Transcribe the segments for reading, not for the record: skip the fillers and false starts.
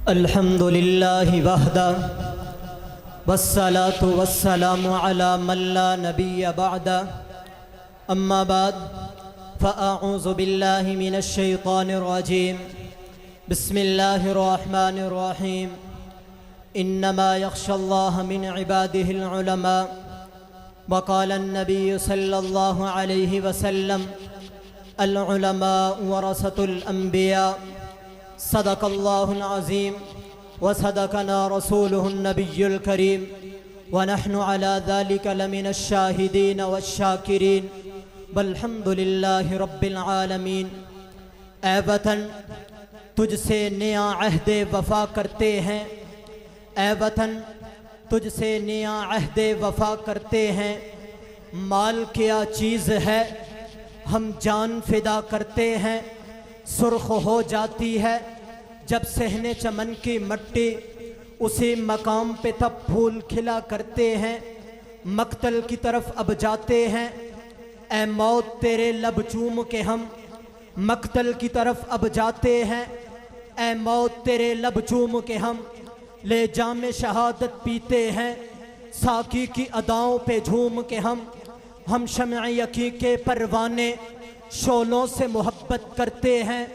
الحمد لله وحده والصلاة والسلام على من لا نبي بعده أما بعد فأعوذ بالله من الشيطان الرجيم بسم الله الرحمن الرحيم إنما يخشى الله من عباده العلماء وقال النبي صلى الله عليه وسلم العلماء ورثة الأنبياء صدق الله العظيم وصدقنا رسوله النبي الكريم ونحن على ذلك لمن الشاهدين والشاكرين والحمد لله رب العالمین۔ اے وطن تجھ سے نیا عہد وفا کرتے ہیں، اے وطن تجھ سے نیا عہد وفا کرتے ہیں، مال کیا چیز ہے ہم جان فدا کرتے ہیں، سرخ ہو جاتی ہے جب صحن چمن کی مٹی، اسی مقام پہ تب پھول کھلا کرتے ہیں، مقتل کی طرف اب جاتے ہیں، اے موت تیرے لب چوم کے ہم مقتل کی طرف اب جاتے ہیں، اے موت تیرے لب چوم کے ہم لے جام شہادت پیتے ہیں، ساقی کی اداؤں پہ جھوم کے ہم شمع یقین کے پروانے شعلوں سے محبت کرتے ہیں،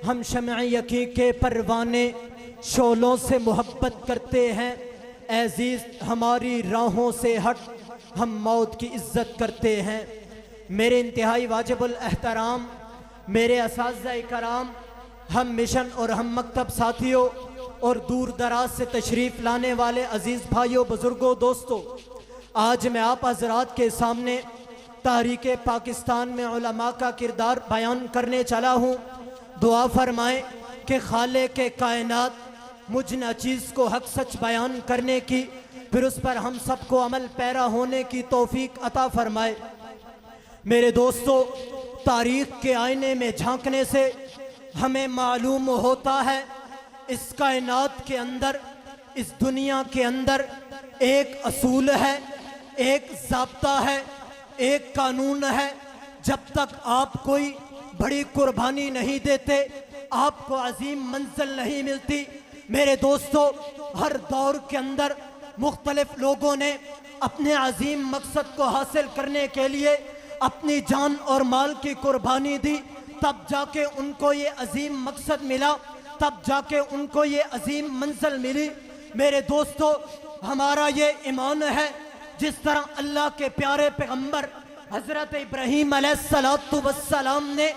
ہم شمع یقین کے پروانے شعلوں سے محبت کرتے ہیں، اے عزیز ہماری راہوں سے ہٹ ہم موت کی عزت کرتے ہیں۔ میرے انتہائی واجب الاحترام میرے اساتذہ کرام، ہم مشن اور ہم مکتب ساتھیوں اور دور دراز سے تشریف لانے والے عزیز بھائیوں، بزرگوں، دوستوں، آج میں آپ حضرات کے سامنے تحریک پاکستان میں علماء کا کردار بیان کرنے چلا ہوں۔ دعا فرمائیں کہ خالق کائنات مجھ ناچیز کو حق سچ بیان کرنے کی، پھر اس پر ہم سب کو عمل پیرا ہونے کی توفیق عطا فرمائے۔ میرے دوستو، تاریخ کے آئینے میں جھانکنے سے ہمیں معلوم ہوتا ہے اس کائنات کے اندر، اس دنیا کے اندر ایک اصول ہے، ایک ضابطہ ہے، ایک قانون ہے۔ جب تک آپ کوئی بڑی قربانی نہیں دیتے آپ کو عظیم منزل نہیں ملتی۔ میرے دوستو، ہر دور کے اندر مختلف لوگوں نے اپنے عظیم مقصد کو حاصل کرنے کے لیے اپنی جان اور مال کی قربانی دی، تب جا کے ان کو یہ عظیم مقصد ملا، تب جا کے ان کو یہ عظیم منزل ملی۔ میرے دوستو، ہمارا یہ ایمان ہے جس طرح اللہ کے پیارے پیغمبر حضرت ابراہیم علیہ السلام نے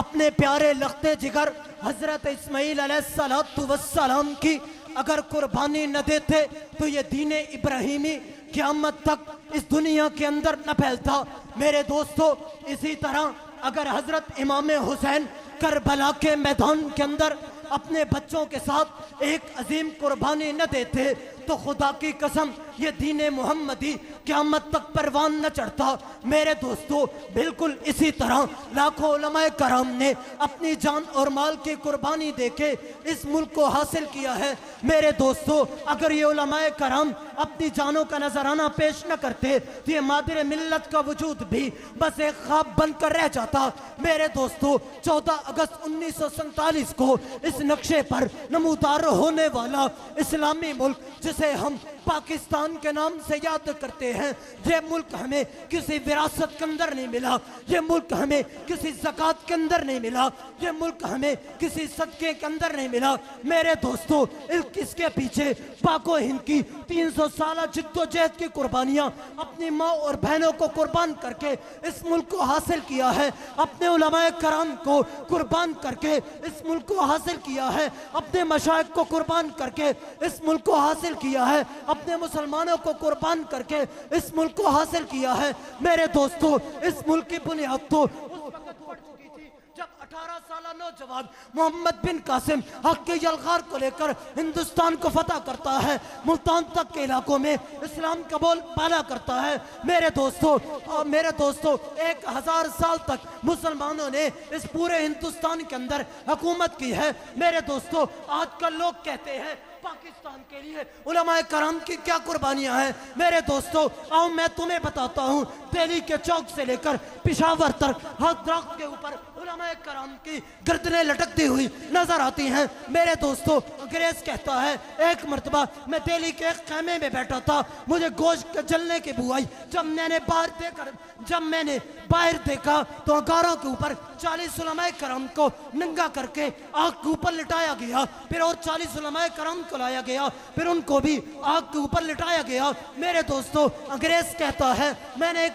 اپنے پیارے لخت جگر حضرت اسماعیل علیہ السلام کی اگر قربانی نہ دیتے تو یہ دین ابراہیمی قیامت تک اس دنیا کے اندر نہ پھیلتا۔ میرے دوستو، اسی طرح اگر حضرت امام حسین کربلا کے میدان کے اندر اپنے بچوں کے ساتھ ایک عظیم قربانی نہ دیتے تو خدا کی قسم یہ دین محمدی قیامت تک پروان نہ چڑھتا۔ میرے دوستو، بالکل اسی طرح لاکھوں علماء کرام نے اپنی جان اور مال کی قربانی دے کے اس ملک کو حاصل کیا ہے۔ میرے دوستو، اگر یہ علماء کرام اپنی جانوں کا نذرانہ پیش نہ کرتے تو یہ مادر ملت کا وجود بھی بس ایک خواب بن کر رہ جاتا۔ میرے دوستو، 14 اگست 1947 کو اس نقشے پر نمودار ہونے والا اسلامی ملک جسے ہم پاکستان کے نام سے یاد کرتے ہیں، یہ ملک ہمیں کسی وراثت کے اندر نہیں ملا، یہ ملک ہمیں کسی زکوٰۃ کے اندر نہیں ملا، یہ ملک ہمیں کسی صدقے کے اندر نہیں ملا۔ میرے دوستو، اس کے پیچھے پاک و ہند کی 300 سالہ جد و جہد کی قربانیاں اپنی ماں اور بہنوں کو قربان کر کے اس ملک کو حاصل کیا ہے، اپنے علماء کرام کو قربان کر کے اس ملک کو حاصل کیا ہے، اپنے مشائخ کو قربان کر کے اس ملک کو حاصل کیا ہے، اپنے مسلمانوں کو قربان کر کے اس ملک کو حاصل کیا ہے۔ میرے دوستو، اس ملک کی بنیاد تو اس وقت پڑ چکی تھی جب 18 سالہ نوجوان محمد بن قاسم حق کے یلغار کو لے کر ہندوستان کو فتح کرتا ہے، ملتان تک کے علاقوں میں اسلام کا بول بالا کرتا ہے۔ میرے دوستو، 1000 سال تک مسلمانوں نے اس پورے ہندوستان کے اندر حکومت کی ہے۔ میرے دوستو، آج کل لوگ کہتے ہیں پاکستان کے لیے علماء کرام کی کیا قربانیاں ہیں میرے دوستو. آؤ میں تمہیں بتاتا ہوں. دہلی کے چوک سے لے کر پشاور تک ہر درخت کے اوپر علماء کرام کی گردنیں لٹکتی ہوئی نظر آتی ہیں میرے دوستو. انگریز کہتا ہے ایک مرتبہ میں دہلی کے ایک خیمے میں بیٹھا تھا, مجھے گوشت کے جلنے کی بو آئی. جب میں نے باہر دیکھا تو انگاروں کے اوپر 40 علماء کرام کو ننگا کر کے آگ کے اوپر لٹایا گیا. پھر اور 40 علماء کرام کو لایا گیا, پھر ان کو بھی آگ کے اوپر لٹایا گیا میرے دوستو. انگریز کہتا ہے میں نے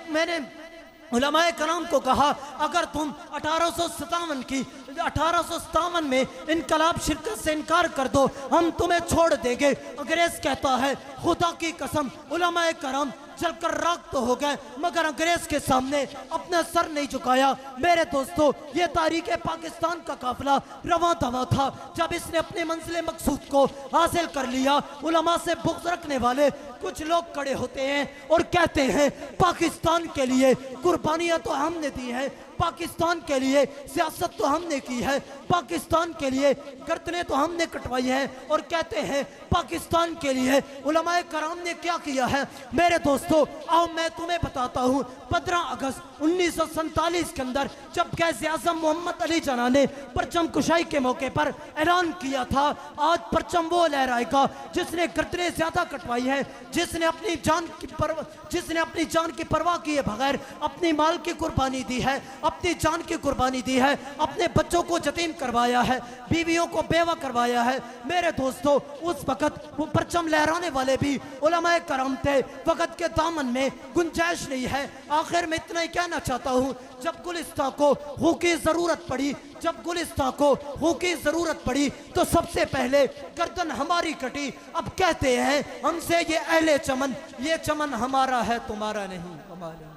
علماء کرام کو کہا اگر تم 1857 میں انقلاب شرکت سے انکار کر دو ہم تمہیں چھوڑ دیں گے. انگریز کہتا ہے خدا کی قسم علماء کرام جل کر راکھ تو ہو گئے مگر انگریز کے سامنے اپنا سر نہیں جھکایا میرے دوستو. یہ تاریخ پاکستان کا قافلہ رواں دواں تھا. جب اس نے اپنے منزل مقصود کو حاصل کر لیا, علماء سے بغض رکھنے والے کچھ لوگ کھڑے ہوتے ہیں اور کہتے ہیں پاکستان کے لیے قربانیاں تو ہم نے دی ہیں, پاکستان کے لیے سیاست تو ہم نے کی ہے, پاکستان کے لیے گردنیں تو ہم نے کٹوائی ہیں, اور کہتے ہیں پاکستان کے لیے علماء کرام نے کیا کیا ہے میرے دوستو. آؤ میں تمہیں بتاتا ہوں. 15 اگست 1947 کے اندر جب قائد اعظم محمد علی جناح نے پرچم کشائی کے موقع پر اعلان کیا تھا آج پرچم وہ لہرائے گا جس نے گردنیں زیادہ کٹوائی ہیں, جس نے اپنی جان کی پرواہ کیے بغیر اپنی مال کی قربانی دی ہے, اپنی جان کی قربانی دی ہے, اپنے بچوں کو یتیم کروایا ہے, بیویوں کو بیوہ کروایا ہے میرے دوستو. اس وقت وہ پرچم لہرانے والے بھی علماء کرام تھے. وقت کے دامن میں گنجائش نہیں ہے. آخر میں اتنا ہی کہنا چاہتا ہوں, جب گلستان کو خون کی ضرورت پڑی تو سب سے پہلے گردن ہماری کٹی. اب کہتے ہیں ہم سے یہ اہل چمن, یہ چمن ہمارا ہے تمہارا نہیں.